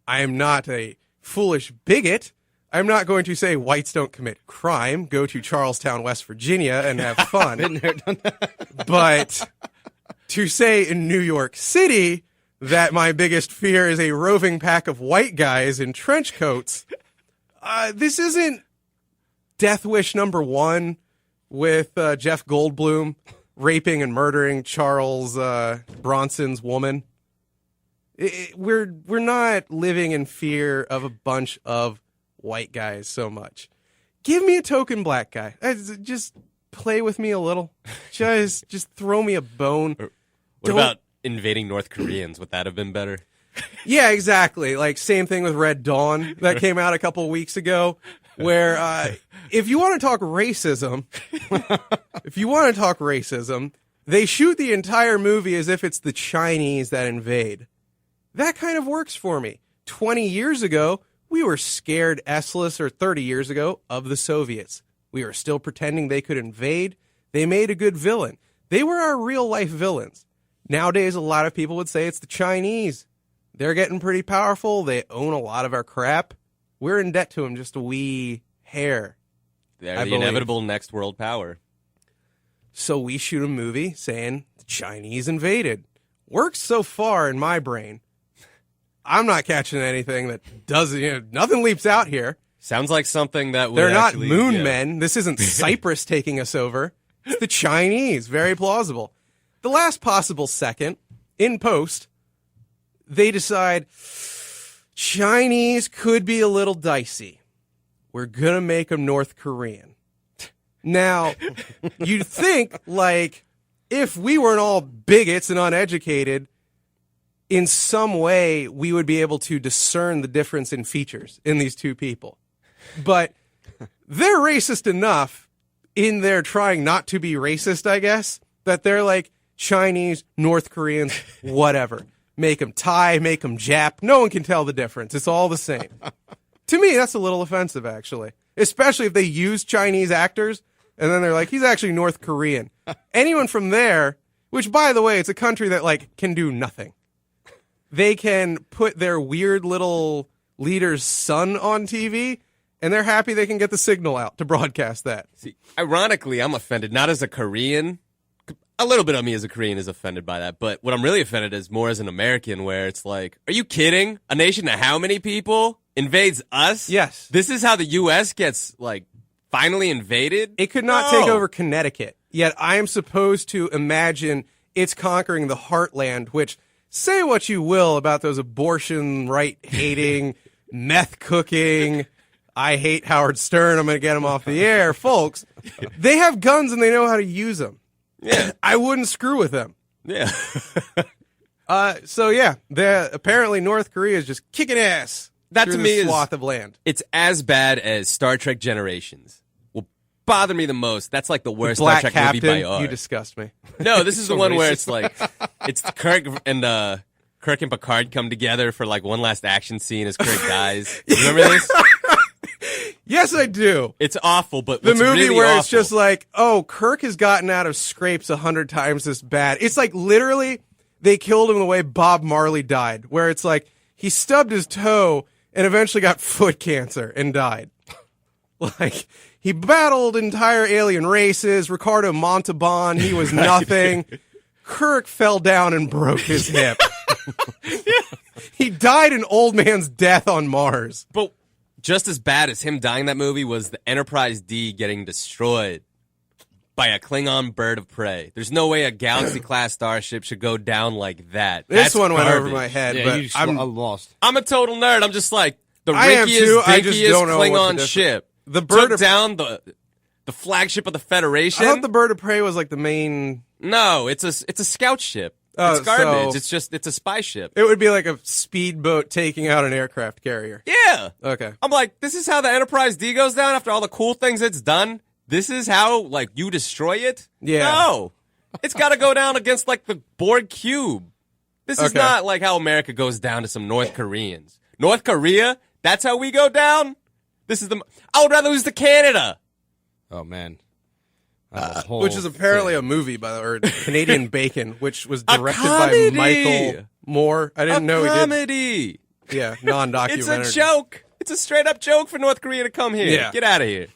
I am not a foolish bigot. I'm not going to say whites don't commit crime. Go to Charlestown, West Virginia, and have fun. Been there, done that. But to say in New York City that my biggest fear is a roving pack of white guys in trench coats, this isn't Death Wish #1 with Jeff Goldblum raping and murdering Charles Bronson's woman. We're not living in fear of a bunch of white guys so much. Give me a token black guy. Just play with me a little. Just throw me a bone. What about invading North Koreans? Would that have been better? Yeah, exactly. Like same thing with Red Dawn that came out a couple weeks ago, where if you want to talk racism, they shoot the entire movie as if it's the Chinese that invade. That kind of works for me. 20 years ago, we were scared S-less, or 30 years ago, of the Soviets. We were still pretending they could invade. They made a good villain. They were our real-life villains. Nowadays, a lot of people would say it's the Chinese. They're getting pretty powerful. They own a lot of our crap. We're in debt to them just a wee hair. They're the inevitable next world power. So we shoot a movie saying the Chinese invaded. Works so far in my brain. I'm not catching anything that doesn't, nothing leaps out here. Sounds like something that would They're not actually, moon men. This isn't Cyprus taking us over. It's the Chinese. Very plausible. The last possible second, in post, they decide Chinese could be a little dicey. We're going to make them North Korean. Now, you'd think, like, if we weren't all bigots and uneducated, in some way we would be able to discern the difference in features in these two people. But they're racist enough in their trying not to be racist, I guess, that they're like Chinese, North Koreans, whatever. Make them Thai, make them Jap. No one can tell the difference. It's all the same. To me, that's a little offensive, actually, especially if they use Chinese actors and then they're like, he's actually North Korean. Anyone from there, which, by the way, it's a country that, like, can do nothing. They can put their weird little leader's son on TV, and they're happy they can get the signal out to broadcast that. See, ironically, I'm offended, not as a Korean. A little bit of me as a Korean is offended by that, but what I'm really offended is more as an American, where it's like, are you kidding? A nation of how many people invades us? Yes. This is how the U.S. gets, like, finally invaded? It could not take over Connecticut, yet I am supposed to imagine it's conquering the heartland, which, say what you will about those abortion, right-hating, meth-cooking, I hate Howard Stern, I'm going to get him off the air, folks. They have guns and they know how to use them. Yeah. I wouldn't screw with them. Yeah. So, yeah, apparently North Korea is just kicking ass. That to me is swath of land. It's as bad as Star Trek Generations. Will bother me the most. That's like the worst Black Star Trek Captain, movie by far. you disgust me. No, this is So the one where racist. it's like it's Kirk and Picard come together for like one last action scene as Kirk dies. You remember this? Yes, I do. It's awful, but The what's movie really where awful, it's just like, oh, Kirk has gotten out of scrapes 100 times this bad. It's like literally they killed him the way Bob Marley died, where it's like he stubbed his toe and eventually got foot cancer and died. Like, he battled entire alien races. Ricardo Montalban, he was nothing. Kirk fell down and broke his hip. He died an old man's death on Mars. But just as bad as him dying in that movie was the Enterprise D getting destroyed by a Klingon bird of prey. There's no way a Galaxy-class starship should go down like that. This That's one went over garbage. my head, Yeah, but you just I'm lost. I'm a total nerd. I'm just like, the I am too. rickiest, I just dickiest don't know what the Klingon difference- ship. The bird took of- down the flagship of the Federation. I thought the bird of prey was like the main. No, it's a scout ship. Oh, it's garbage. so- It's a spy ship. It would be like a speedboat taking out an aircraft carrier. Yeah. Okay. I'm like, this is how the Enterprise D goes down after all the cool things it's done? This is how, like, you destroy it? Yeah. No. It's got to go down against, like, the Borg Cube. This is Okay. not like how America goes down to some North Koreans. North Korea? That's how we go down? I would rather lose to Canada. Oh, man. Which is apparently a movie by or Canadian Bacon, which was A directed by comedy! Michael Moore. I didn't know he did. comedy. Yeah, non-documentary. It's a joke. It's a straight up joke for North Korea to come here. Yeah. Get out of here.